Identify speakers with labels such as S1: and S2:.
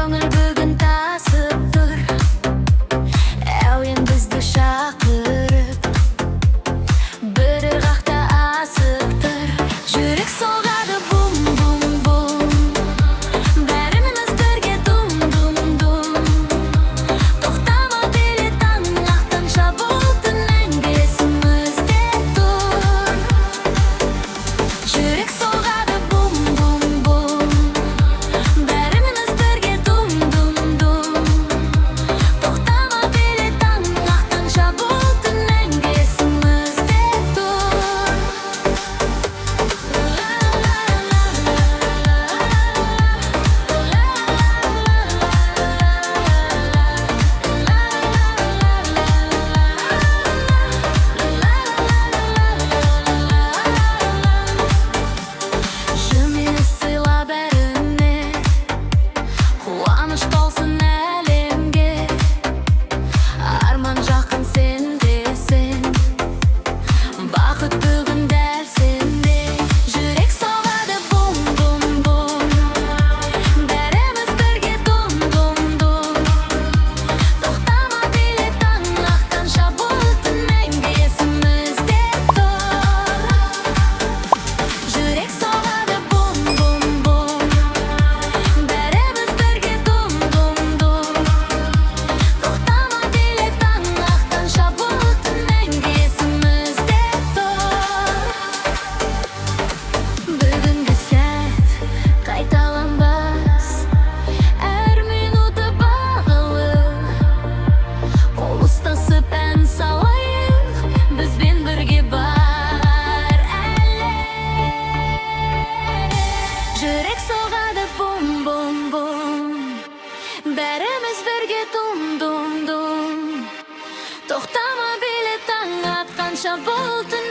S1: Көңіл бүгін тасып тұр, әуен бізді шақырып, бірі қақта асықтыр. Жүрек соғады бум-бум-бум, бәріміз бірге дум-дум-дум. Тоқтама биле таң ақтанша, бұлттың мәңгісімізде тұр. Жүрек соғады бум-бум-бум, бәріміз бірге дум-дум-дум. Тоқтама биле таң ақтанша, бұлттың мәңгісімізде тұр. Жымиып сыйла бәріне, қуаныш толсын әлемге. Арман жақын сендесің, бақыт бүгін дәл сенде. Жүрек соғады бум-бум-бум, бәріміз бірге дум-дум-дум. Тоқтама биле таң аққанша, бұлттың мәңгісімізде тұр. Жүрек соғады бум-бум-бум, бәріміз бірге дум-дум-дум. Тоқтама биле таң аққанша, бұлттың мәңгісімізде тұр. Бүгінгі сәт қайталанбас, әр минуты бағалы. Қол ұстасып ән салайық, бізбен бірге бар әлі. Жүрек соғады бум-бум-бум, бәріміз бірге дум-дум-дум. Тоқтама биле таң атқанша, бұлттың